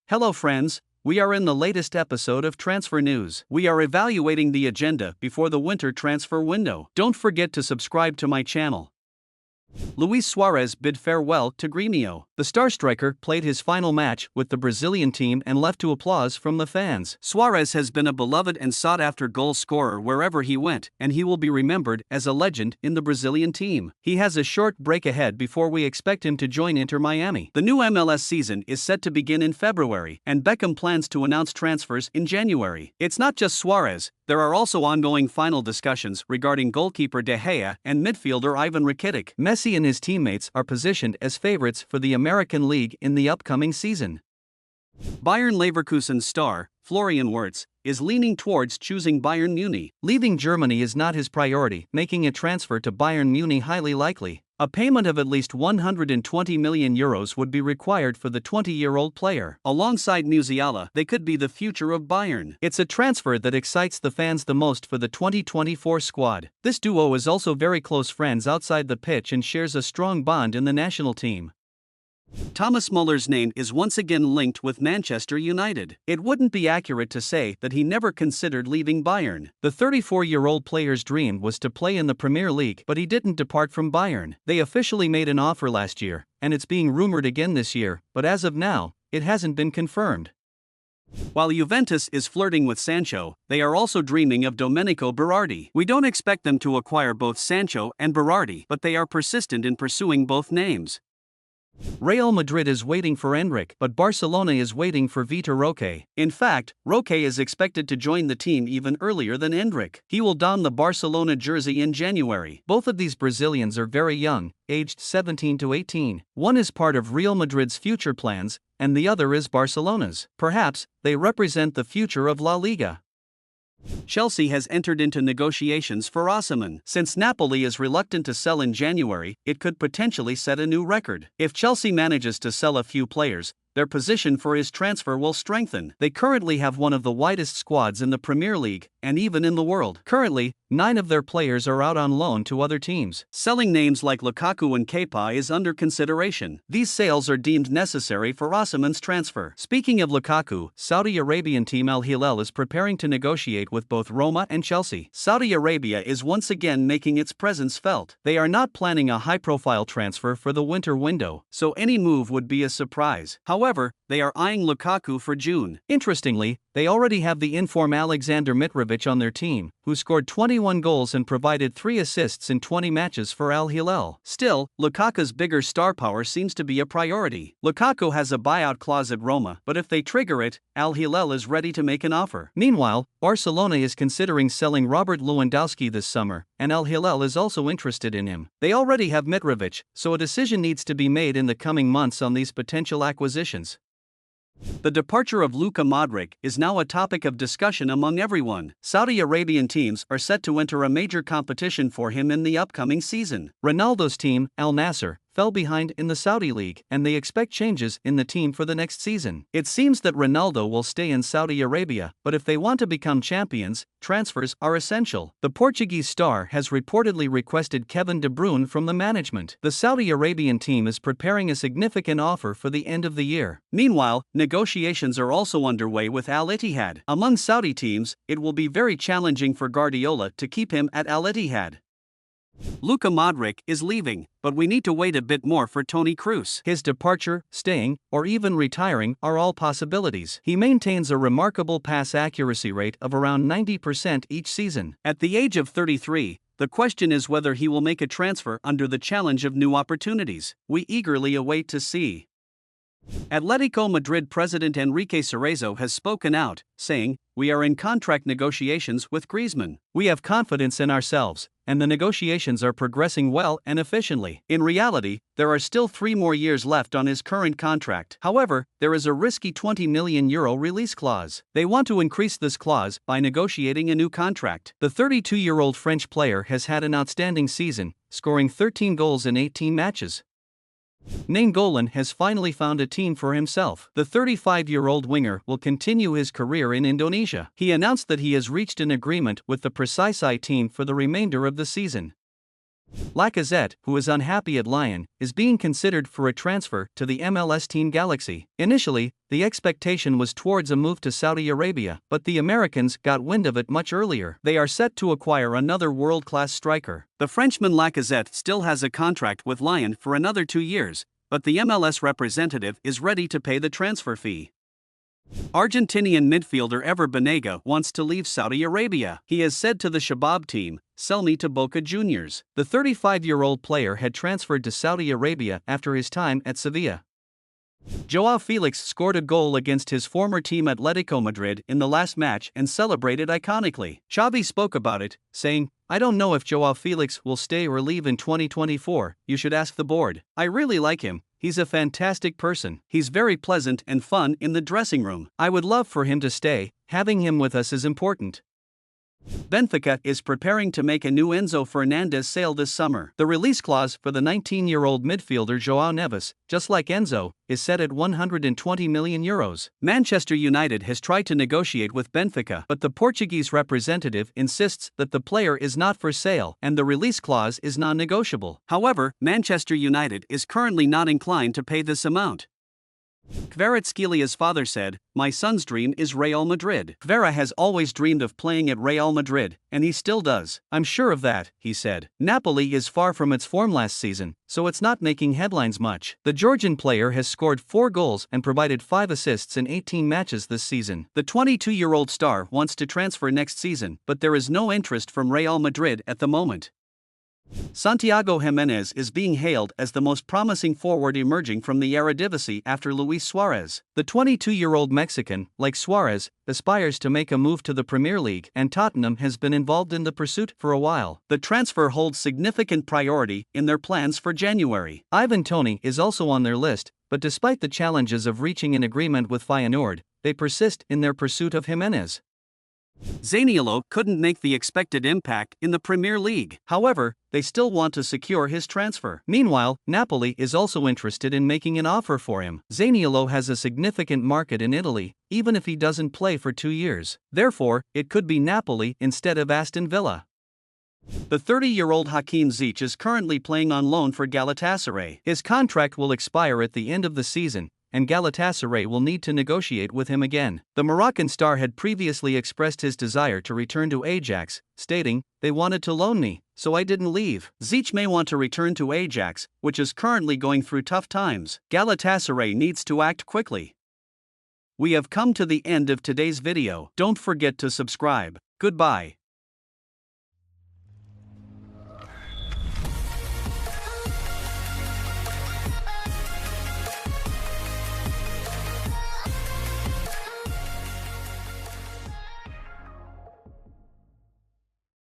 Hello friends, we are in the latest episode of Transfer News. We are evaluating the agenda before the winter transfer window. Don't forget to subscribe to my channel. Luis Suarez bid farewell to Grêmio. The star striker played his final match with the Brazilian team and left to applause from the fans. Suarez has been a beloved and sought-after goal scorer wherever he went, and he will be remembered as a legend in the Brazilian team. He has a short break ahead before we expect him to join Inter Miami. The new MLS season is set to begin in February, and Beckham plans to announce transfers in January. It's not just Suarez. There are also ongoing final discussions regarding goalkeeper De Gea and midfielder Ivan Rakitic. Messi and his teammates are positioned as favorites for the American League in the upcoming season. Bayern Leverkusen star, Florian Wirtz, is leaning towards choosing Bayern Munich. Leaving Germany is not his priority, making a transfer to Bayern Munich highly likely. A payment of at least €120 million would be required for the 20-year-old player. Alongside Musiala, they could be the future of Bayern. It's a transfer that excites the fans the most for the 2024 squad. This duo is also very close friends outside the pitch and shares a strong bond in the national team. Thomas Muller's name is once again linked with Manchester United. It wouldn't be accurate to say that he never considered leaving Bayern. The 34-year-old player's dream was to play in the Premier League, but he didn't depart from Bayern. They officially made an offer last year, and it's being rumored again this year, but as of now, it hasn't been confirmed. While Juventus is flirting with Sancho, they are also dreaming of Domenico Berardi. We don't expect them to acquire both Sancho and Berardi, but they are persistent in pursuing both names. Real Madrid is waiting for Endrick, but Barcelona is waiting for Vitor Roque. In fact, Roque is expected to join the team even earlier than Endrick. He will don the Barcelona jersey in January. Both of these Brazilians are very young, aged 17 to 18. One is part of Real Madrid's future plans, and the other is Barcelona's. Perhaps, they represent the future of La Liga. Chelsea has entered into negotiations for Osimhen. Since Napoli is reluctant to sell in January, it could potentially set a new record. If Chelsea manages to sell a few players, their position for his transfer will strengthen. They currently have one of the widest squads in the Premier League, and even in the world. Currently, 9 of their players are out on loan to other teams. Selling names like Lukaku and Kepa is under consideration. These sales are deemed necessary for Osimhen's transfer. Speaking of Lukaku, Saudi Arabian team Al Hilal is preparing to negotiate with both Roma and Chelsea. Saudi Arabia is once again making its presence felt. They are not planning a high-profile transfer for the winter window, so any move would be a surprise. However, they are eyeing Lukaku for June. Interestingly, they already have the inform Alexander Mitrovic on their team, who scored 21 goals and provided 3 assists in 20 matches for Al Hilal. Still, Lukaku's bigger star power seems to be a priority. Lukaku has a buyout clause at Roma, but if they trigger it, Al Hilal is ready to make an offer. Meanwhile, Barcelona is considering selling Robert Lewandowski this summer, and Al Hilal is also interested in him. They already have Mitrovic, so a decision needs to be made in the coming months on these potential acquisitions. The departure of Luka Modric is now a topic of discussion among everyone. Saudi Arabian teams are set to enter a major competition for him in the upcoming season. Ronaldo's team, Al Nassr, fell behind in the Saudi League, and they expect changes in the team for the next season. It seems that Ronaldo will stay in Saudi Arabia, but if they want to become champions, transfers are essential. The Portuguese star has reportedly requested Kevin De Bruyne from the management. The Saudi Arabian team is preparing a significant offer for the end of the year. Meanwhile, negotiations are also underway with Al Ittihad. Among Saudi teams, it will be very challenging for Guardiola to keep him at Al Ittihad. Luka Modric is leaving, but we need to wait a bit more for Toni Kroos. His departure, staying, or even retiring are all possibilities. He maintains a remarkable pass accuracy rate of around 90% each season. At the age of 33, the question is whether he will make a transfer under the challenge of new opportunities. We eagerly await to see. Atletico Madrid president Enrique Cerezo has spoken out, saying, "We are in contract negotiations with Griezmann. We have confidence in ourselves, and the negotiations are progressing well and efficiently." In reality, there are still 3 more years left on his current contract. However, there is a risky €20 million release clause. They want to increase this clause by negotiating a new contract. The 32-year-old French player has had an outstanding season, scoring 13 goals in 18 matches. Nainggolan has finally found a team for himself. The 35-year-old winger will continue his career in Indonesia. He announced that he has reached an agreement with the Persisai team for the remainder of the season. Lacazette, who is unhappy at Lyon, is being considered for a transfer to the MLS team Galaxy. Initially, the expectation was towards a move to Saudi Arabia, but the Americans got wind of it much earlier. They are set to acquire another world-class striker. The Frenchman Lacazette still has a contract with Lyon for another 2 years, but the MLS representative is ready to pay the transfer fee. Argentinian midfielder Ever Banega wants to leave Saudi Arabia. He has said to the Shabab team, "Sell me to Boca Juniors." The 35-year-old player had transferred to Saudi Arabia after his time at Sevilla. Joao Felix scored a goal against his former team Atletico Madrid in the last match and celebrated iconically. Xavi spoke about it, saying, "I don't know if Joao Felix will stay or leave in 2024, you should ask the board. I really like him, he's a fantastic person. He's very pleasant and fun in the dressing room. I would love for him to stay, having him with us is important." Benfica is preparing to make a new Enzo Fernandez sale this summer. The release clause for the 19-year-old midfielder João Neves, just like Enzo, is set at €120 million. Manchester United has tried to negotiate with Benfica, but the Portuguese representative insists that the player is not for sale and the release clause is non-negotiable. However, Manchester United is currently not inclined to pay this amount. Kvaratskhelia father said, "My son's dream is Real Madrid." Kvara has always dreamed of playing at Real Madrid, and he still does. "I'm sure of that," he said. Napoli is far from its form last season, so it's not making headlines much. The Georgian player has scored 4 goals and provided 5 assists in 18 matches this season. The 22-year-old star wants to transfer next season, but there is no interest from Real Madrid at the moment. Santiago Jimenez is being hailed as the most promising forward emerging from the Eredivisie after Luis Suarez. The 22-year-old Mexican, like Suarez, aspires to make a move to the Premier League, and Tottenham has been involved in the pursuit for a while. The transfer holds significant priority in their plans for January. Ivan Toney is also on their list, but despite the challenges of reaching an agreement with Feyenoord, they persist in their pursuit of Jimenez. Zaniolo couldn't make the expected impact in the Premier League. However, they still want to secure his transfer. Meanwhile, Napoli is also interested in making an offer for him. Zaniolo has a significant market in Italy, even if he doesn't play for 2 years. Therefore, it could be Napoli instead of Aston Villa. The 30-year-old Hakim Ziyech is currently playing on loan for Galatasaray. His contract will expire at the end of the season, and Galatasaray will need to negotiate with him again. The Moroccan star had previously expressed his desire to return to Ajax, stating, "They wanted to loan me, so I didn't leave." Ziyech may want to return to Ajax, which is currently going through tough times. Galatasaray needs to act quickly. We have come to the end of today's video. Don't forget to subscribe. Goodbye.